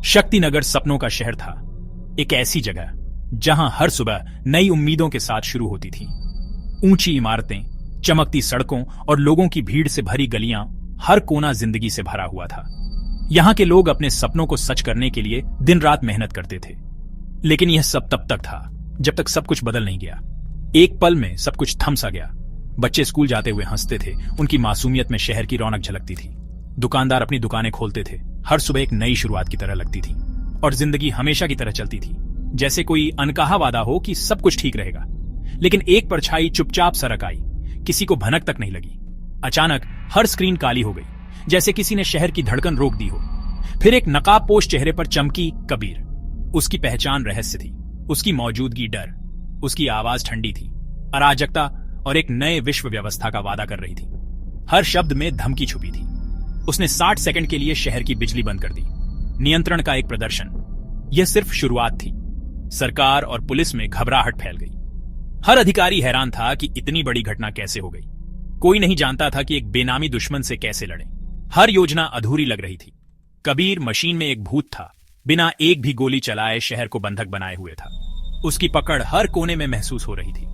शक्तिनगर सपनों का शहर था, एक ऐसी जगह जहां हर सुबह नई उम्मीदों के साथ शुरू होती थी। ऊंची इमारतें, चमकती सड़कों और लोगों की भीड़ से भरी गलियां, हर कोना जिंदगी से भरा हुआ था। यहां के लोग अपने सपनों को सच करने के लिए दिन रात मेहनत करते थे। लेकिन यह सब तब तक था जब तक सब कुछ बदल नहीं गया। एक पल में सब कुछ थम सा गया। बच्चे स्कूल जाते हुए हंसते थे, उनकी मासूमियत में शहर की रौनक झलकती थी। दुकानदार अपनी दुकानें खोलते थे, हर सुबह एक नई शुरुआत की तरह लगती थी। और जिंदगी हमेशा की तरह चलती थी, जैसे कोई अनकहा वादा हो कि सब कुछ ठीक रहेगा। लेकिन एक परछाई चुपचाप सरक आई, किसी को भनक तक नहीं लगी। अचानक हर स्क्रीन काली हो गई, जैसे किसी ने शहर की धड़कन रोक दी हो। फिर एक नकाबपोश चेहरे पर चमकी कबीर। उसकी पहचान रहस्य थी, उसकी मौजूदगी डर, उसकी आवाज ठंडी थी, अराजकता और एक नए विश्व व्यवस्था का वादा कर रही थी। हर शब्द में धमकी छुपी थी। उसने 60 सेकंड के लिए शहर की बिजली बंद कर दी। नियंत्रण का एक प्रदर्शन। यह सिर्फ शुरुआत थी। सरकार और पुलिस में घबराहट फैल गई। हर अधिकारी हैरान था कि इतनी बड़ी घटना कैसे हो गई। कोई नहीं जानता था कि एक बेनामी दुश्मन से कैसे लड़े। हर योजना अधूरी लग रही थी। कबीर मशीन में एक भूत था, बिना एक भी गोली चलाए शहर को बंधक बनाए हुए था। उसकी पकड़ हर कोने में महसूस हो रही थी।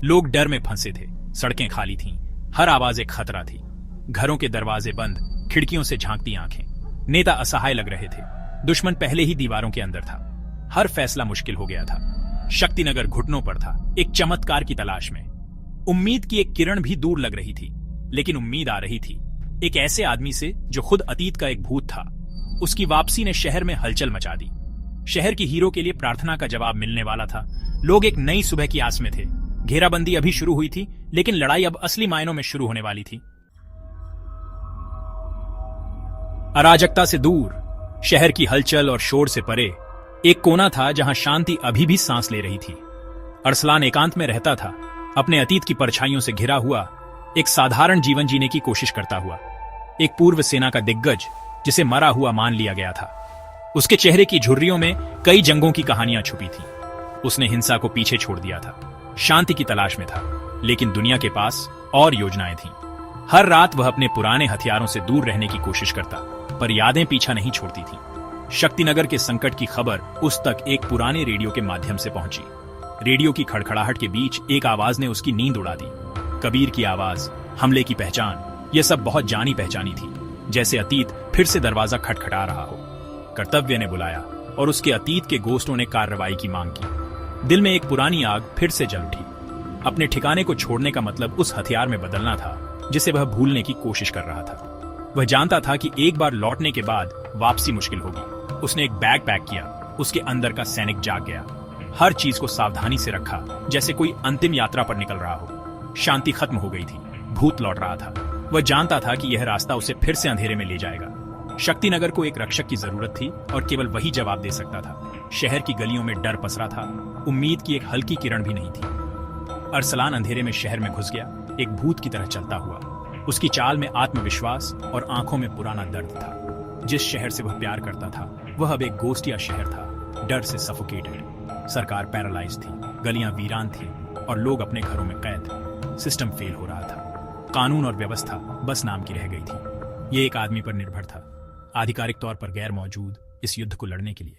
लोग डर में फंसे थे, सड़कें खाली थीं, हर आवाज एक खतरा थी। घरों के दरवाजे बंद, खिड़कियों से झांकती आंखें। नेता असहाय लग रहे थे, दुश्मन पहले ही दीवारों के अंदर था। हर फैसला मुश्किल हो गया था। शक्तिनगर घुटनों पर था, एक चमत्कार की तलाश में। उम्मीद की एक किरण भी दूर लग रही थी, लेकिन उम्मीद आ रही थी एक ऐसे आदमी से जो खुद अतीत का एक भूत था। उसकी वापसी ने शहर में हलचल मचा दी। शहर की हीरो के लिए प्रार्थना का जवाब मिलने वाला था। लोग एक नई सुबह की आस में थे। घेराबंदी अभी शुरू हुई थी, लेकिन लड़ाई अब असली मायनों में शुरू होने वाली थी। अराजकता से दूर, शहर की हलचल और शोर से परे, एक कोना था जहां शांति अभी भी सांस ले रही थी। अरसलान एकांत में रहता था, अपने अतीत की परछाइयों से घिरा हुआ, एक साधारण जीवन जीने की कोशिश करता हुआ। एक पूर्व सेना का दिग्गज जिसे मरा हुआ मान लिया गया था। उसके चेहरे की झुर्रियों में कई जंगों की कहानियां छुपी थीं। उसने हिंसा को पीछे छोड़ दिया था, शांति की तलाश में था, लेकिन दुनिया के पास और योजनाएं थीं। हर रात वह अपने पुराने हथियारों से दूर रहने की कोशिश करता, पर यादें पीछा नहीं छोड़ती थीं। शक्तिनगर के संकट की खबर उस तक एक पुराने रेडियो के माध्यम से पहुंची। रेडियो की खड़खड़ाहट के बीच एक आवाज ने उसकी नींद उड़ा दी। कबीर की आवाज, हमले की पहचान, यह सब बहुत जानी पहचानी थी, जैसे अतीत फिर से दरवाजा खटखटा रहा हो। कर्तव्य ने बुलाया और उसके अतीत के गोस्टों ने कार्रवाई की मांग की। दिल में एक पुरानी आग फिर से जल उठी। अपने ठिकाने को छोड़ने का मतलब उस हथियार में बदलना था जिसे वह भूलने की कोशिश कर रहा था। वह जानता था कि एक बार लौटने के बाद वापसी मुश्किल होगी। उसने एक बैग पैक किया, उसके अंदर का सैनिक जाग गया। हर चीज को सावधानी से रखा, जैसे कोई अंतिम यात्रा पर निकल रहा हो। शांति खत्म हो गई थी, भूत लौट रहा था। वह जानता था कि यह रास्ता उसे फिर से अंधेरे में ले जाएगा। शक्तिनगर को एक रक्षक की जरूरत थी और केवल वही जवाब दे सकता था। शहर की गलियों में डर पसरा था, उम्मीद की एक हल्की किरण भी नहीं थी। अरसलान अंधेरे में शहर में घुस गया, एक भूत की तरह चलता हुआ। उसकी चाल में आत्मविश्वास और आंखों में पुराना दर्द था। जिस शहर से वह प्यार करता था, वह अब एक गोस्टिया शहर था, डर से सफोकेटेड। सरकार पैरालाइज थी, गलियां वीरान थी और लोग अपने घरों में कैद। सिस्टम फेल हो रहा था, कानून और व्यवस्था बस नाम की रह गई थी। ये एक आदमी पर निर्भर था, आधिकारिक तौर पर गैर मौजूद, इस युद्ध को लड़ने के लिए।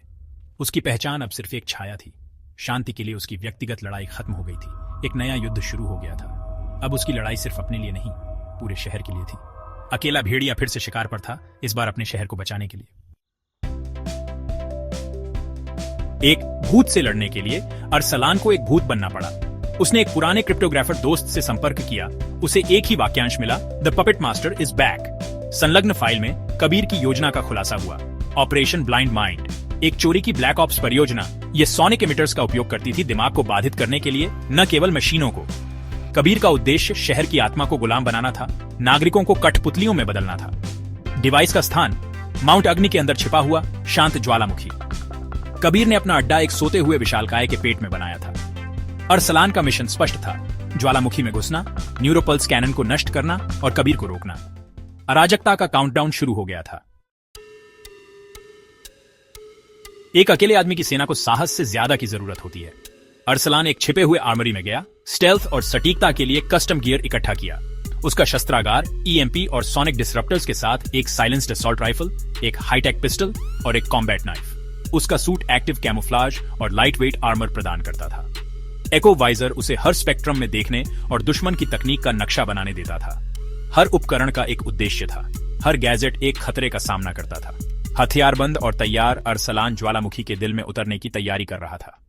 उसकी पहचान अब सिर्फ एक छाया थी। शांति के लिए उसकी व्यक्तिगत लड़ाई खत्म हो गई थी, एक नया युद्ध शुरू हो गया था। अब उसकी लड़ाई सिर्फ अपने लिए नहीं, पूरे शहर के लिए थी। अकेला भेड़िया फिर से शिकार पर था, इस बार अपने शहर को बचाने के लिए। एक भूत से लड़ने के लिए अरसलान को एक भूत बनना पड़ा। उसने एक पुराने क्रिप्टोग्राफर दोस्त से संपर्क किया। उसे एक ही वाक्यांश मिला, the puppet master is back. संलग्न फाइल में कबीर की योजना का खुलासा हुआ। ऑपरेशन ब्लाइंड माइंड, एक चोरी की ब्लैक ऑप्स परियोजना। यह सोनिक एमिटर्स का उपयोग करती थी दिमाग को बाधित करने के लिए, न केवल मशीनों को। कबीर का उद्देश्य शहर की आत्मा को गुलाम बनाना था, नागरिकों को कठपुतलियों में बदलना था। डिवाइस का स्थान माउंट अग्नि के अंदर छिपा हुआ शांत ज्वालामुखी। कबीर ने अपना अड्डा एक सोते हुए विशालकाय के पेट में बनाया था। अरसलान का मिशन स्पष्ट था, ज्वालामुखी में घुसना, न्यूरोपल्स कैनन को नष्ट करना और कबीर को रोकना। अराजकता का काउंटडाउन शुरू हो गया था। एक अकेले आदमी की सेना को साहस से ज्यादा की जरूरत होती है। अरसलान एक छिपे हुए आर्मरी में गया, स्टेल्थ और सटीकता के लिए कस्टम गियर इकट्ठा किया। उसका शस्त्रागार ईएमपी और सोनिक डिसरप्टर्स के साथ एक साइलेंस्ड असॉल्ट राइफल, एक हाईटेक पिस्टल और एक कॉम्बैट नाइफ। उसका सूट एक्टिव कैमोफ्लाज और लाइट वेट आर्मर प्रदान करता था। एको वाइजर उसे हर स्पेक्ट्रम में देखने और दुश्मन की तकनीक का नक्शा बनाने देता था। हर उपकरण का एक उद्देश्य था, हर गैजेट एक खतरे का सामना करता था। हथियारबंद और तैयार अरसलान ज्वालामुखी के दिल में उतरने की तैयारी कर रहा था।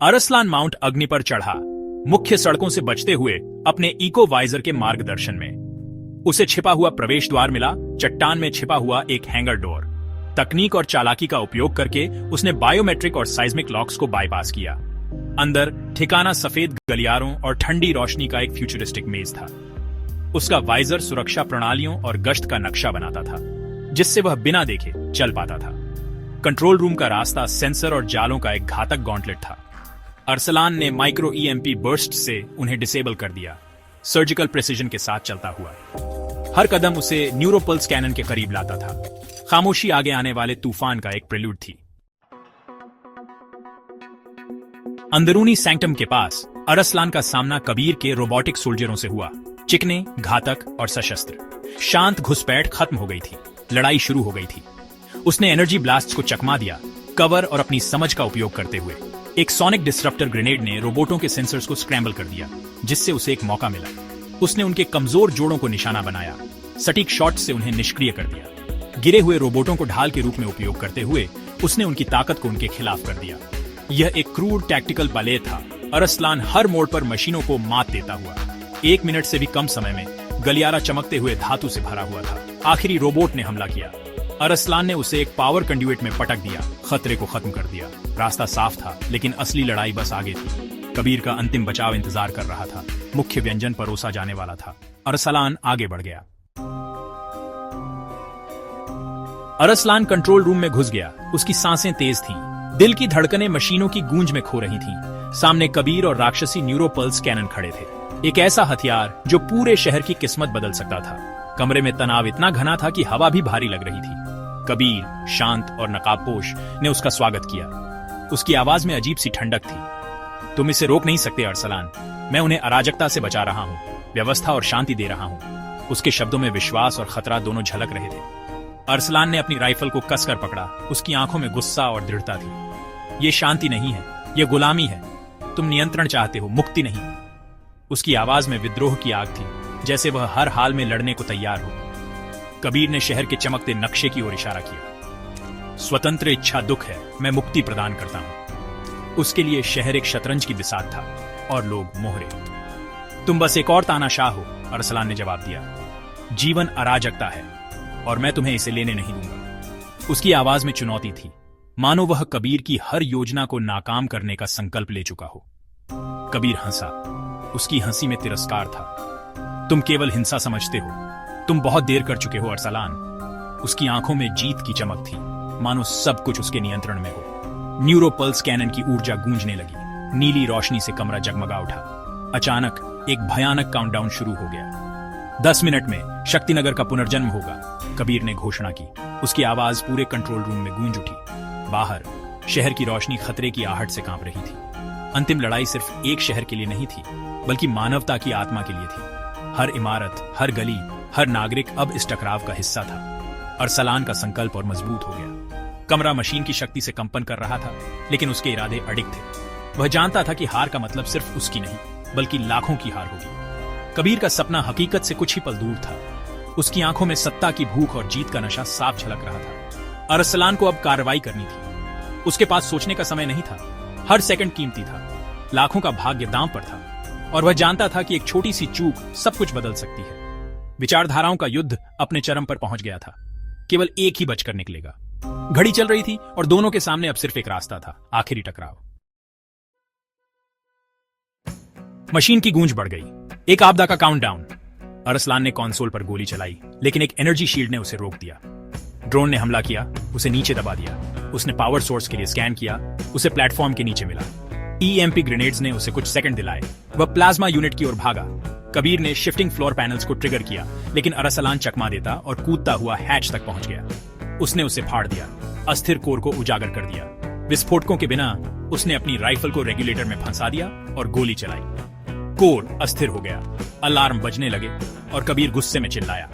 अरसलान माउंट अग्नि पर चढ़ा, मुख्य सड़कों से बचते हुए अपने इको वाइजर के मार्गदर्शन में। उसे छिपा हुआ प्रवेश द्वार मिला, चट्टान में छिपा हुआ एक हैंगर डोर। तकनीक और चालाकी का उपयोग करके उसने बायोमेट्रिक और साइज्मिक लॉक्स को बाईपास किया। अंदर ठिकाना सफेद गलियारों और ठंडी रोशनी का एक फ्यूचरिस्टिक मेज था। उसका वाइजर सुरक्षा प्रणालियों और गश्त का नक्शा बनाता था, जिससे वह बिना देखे चल पाता था। कंट्रोल रूम का रास्ता सेंसर और जालों का एक घातक गॉन्टलेट था। अरसलान ने माइक्रो ईएमपी बर्स्ट से उन्हें डिसेबल कर दिया, सर्जिकल प्रिसीजन के साथ चलता हुआ। हर कदम उसे न्यूरोपल्स कैनन के करीब लाता था। खामोशी आगे आने वाले तूफान का एक प्रेल्यूड थी। अंदरूनी सैंक्टम के पास अरसलान का सामना कबीर के रोबोटिक सोल्जरों से हुआ, चिकने, घातक और सशस्त्र। शांत घुसपैठ खत्म हो गई थी, लड़ाई शुरू हो गई थी। उसने एनर्जी ब्लास्ट्स को चकमा दिया, कवर और अपनी समझ का उपयोग करते हुए। एक सोनिक डिसरप्टर ग्रेनेड ने रोबोटों के सेंसर्स को स्क्रैम्बल कर दिया, जिससे उसे एक मौका मिला। उसने उनके कमजोर जोड़ों को निशाना बनाया, सटीक शॉट से उन्हें निष्क्रिय कर दिया। गिरे हुए रोबोटों को ढाल के रूप में उपयोग करते हुए उसने उनकी ताकत को उनके खिलाफ कर दिया। यह एक क्रूर टैक्टिकल बाले था। अरसलान हर मोड़ पर मशीनों को मात देता हुआ। 1 मिनट से भी कम समय में गलियारा चमकते हुए धातु से भरा हुआ था। आखिरी रोबोट ने हमला किया। अरसलान ने उसे एक पावर कंड्यूइट में पटक दिया, खतरे को खत्म कर दिया। रास्ता साफ था, लेकिन असली लड़ाई बस आगे थी। कबीर का अंतिम बचाव इंतजार कर रहा था। मुख्य व्यंजन परोसा जाने वाला था। अरसलान आगे बढ़ गया। अरसलान कंट्रोल रूम में घुस गया। उसकी सांसें तेज थीं, दिल की धड़कनें मशीनों की गूंज में खो रही थीं। सामने कबीर और राक्षसी न्यूरोपल्स कैनन खड़े थे, एक ऐसा हथियार जो पूरे शहर की किस्मत बदल सकता था। कमरे में तनाव इतना घना था कि हवा भी भारी लग रही थी। कबीर, शांत और नकाबपोश, ने उसका स्वागत किया। उसकी आवाज में अजीब सी ठंडक थी। तुम इसे रोक नहीं सकते अरसलान। मैं उन्हें अराजकता से बचा रहा हूं, व्यवस्था और शांति दे रहा हूं। उसके शब्दों में विश्वास और खतरा दोनों झलक रहे थे। अरसलान ने अपनी राइफल को कसकर पकड़ा। उसकी आंखों में गुस्सा और दृढ़ता थी। ये शांति नहीं है, ये गुलामी है। तुम नियंत्रण चाहते हो, मुक्ति नहीं। उसकी आवाज में विद्रोह की आग थी, जैसे वह हर हाल में लड़ने को तैयार हो। कबीर ने शहर के चमकते नक्शे की ओर इशारा किया। स्वतंत्र इच्छा दुख है, मैं मुक्ति प्रदान करता हूं। उसके लिए शहर एक शतरंज की बिसात था और लोग मोहरे। तुम बस एक और तानाशाह हो, अरसलान ने जवाब दिया। जीवन अराजकता है और मैं तुम्हें इसे लेने नहीं दूंगा। उसकी आवाज में चुनौती थी, मानो वह कबीर की हर योजना को नाकाम करने का संकल्प ले चुका हो। कबीर हंसा। उसकी हंसी में तिरस्कार था। तुम केवल हिंसा समझते हो, तुम बहुत देर कर चुके हो अरसलान। उसकी आंखों में जीत की चमक थी, मानो सब कुछ उसके नियंत्रण में हो। न्यूरोपल्स कैनन की ऊर्जा गूंजने लगी। नीली रोशनी से कमरा जगमगा उठा। अचानक एक भयानक काउंटडाउन शुरू हो गया। 10 मिनट में शक्तिनगर का पुनर्जन्म होगा, कबीर ने घोषणा की। उसकी आवाज पूरे कंट्रोल रूम में गूंज उठी। बाहर शहर की रोशनी खतरे की आहट से कांप रही थी। अंतिम लड़ाई सिर्फ एक शहर के लिए नहीं थी, बल्कि मानवता की आत्मा के लिए थी। हर इमारत, हर गली, हर नागरिक अब इस टकराव का हिस्सा था। अरसलान का संकल्प और मजबूत हो गया। कमरा मशीन की शक्ति से कंपन कर रहा था, लेकिन उसके इरादे अडिग थे। वह जानता था कि हार का मतलब सिर्फ उसकी नहीं, बल्कि लाखों की हार होगी। कबीर का सपना हकीकत से कुछ ही पल दूर था। उसकी आंखों में सत्ता की भूख और जीत का नशा साफ झलक रहा था। अरसलान को अब कार्रवाई करनी थी। उसके पास सोचने का समय नहीं था। हर सेकंड कीमती था। लाखों का भाग्य दांव पर था और वह जानता था कि एक छोटी सी चूक सब कुछ बदल सकती है। विचारधाराओं का युद्ध अपने चरम पर पहुंच गया था। केवल एक ही बचकर निकलेगा। घड़ी चल रही थी और दोनों के सामने अब सिर्फ एक रास्ता था, आखिरी टकराव। मशीन की गूंज बढ़ गई। एक आपदा का काउंटडाउन। अरसलान ने कंसोल पर गोली चलाई, लेकिन एक एनर्जी शील्ड ने उसे रोक दिया। ड्रोन ने हमला किया, उसे नीचे दबा दिया। उसने पावर सोर्स के लिए स्कैन किया, उसे प्लेटफॉर्म के नीचे मिला। ईएमपी ग्रेनेड्स ने उसे कुछ सेकंड दिलाए। वह प्लाज्मा यूनिट की ओर भागा। कबीर ने शिफ्टिंग फ्लोर पैनल्स को ट्रिगर किया, लेकिन अरसलान चकमा देता और कूदता हुआ हैच तक पहुंच गया। उसने उसे फाड़ दिया, अस्थिर कोर को उजागर कर दिया। विस्फोटकों के बिना उसने अपनी राइफल को रेगुलेटर में फंसा दिया और गोली चलाई। कोर अस्थिर हो गया। अलार्म बजने लगे और कबीर गुस्से में चिल्लाया।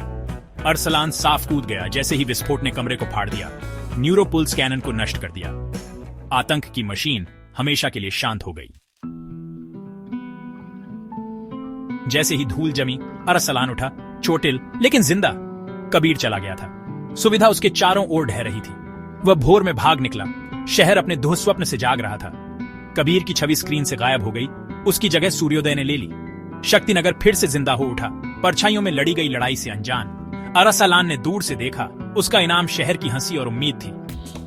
अरसलान साफ कूद गया जैसे ही विस्फोट ने कमरे को फाड़ दिया, न्यूरोपुल्स कैनन को नष्ट कर दिया। आतंक की मशीन हमेशा के लिए शांत हो गई। जैसे ही धूल जमी, अरसलान उठा, चोटिल लेकिन जिंदा। कबीर चला गया था। सुविधा उसके चारों ओर ढह रही थी। वह भोर में भाग निकला। शहर अपने दुःस्वप्न से जाग रहा था। कबीर की छवि स्क्रीन से गायब हो गई। उसकी जगह सूर्योदय ने ले ली। शक्तिनगर फिर से जिंदा हो उठा, परछाइयों में लड़ी गई लड़ाई से अनजान। अरसलान ने दूर से देखा। उसका इनाम शहर की हंसी और उम्मीद थी।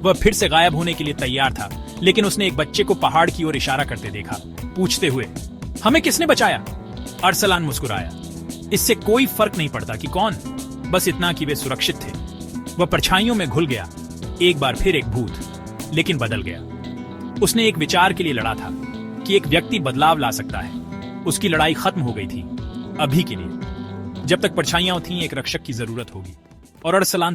वह फिर से गायब होने के लिए तैयार था, लेकिन उसने एक बच्चे को पहाड़ की ओर इशारा करते देखा, पूछते हुए, हमें किसने बचाया? अरसलान मुस्कुराया। इससे कोई फर्क नहीं पड़ता कि कौन, बस इतना कि वे सुरक्षित थे। वह परछाइयों में घुल गया, एक बार फिर एक भूत, लेकिन बदल गया। उसने एक विचार के लिए लड़ा था कि एक व्यक्ति बदलाव ला सकता है। उसकी लड़ाई खत्म हो गई थी, अभी के लिए। जब तक परछाइयां थीं, एक रक्षक की जरूरत होगी, और अरसलान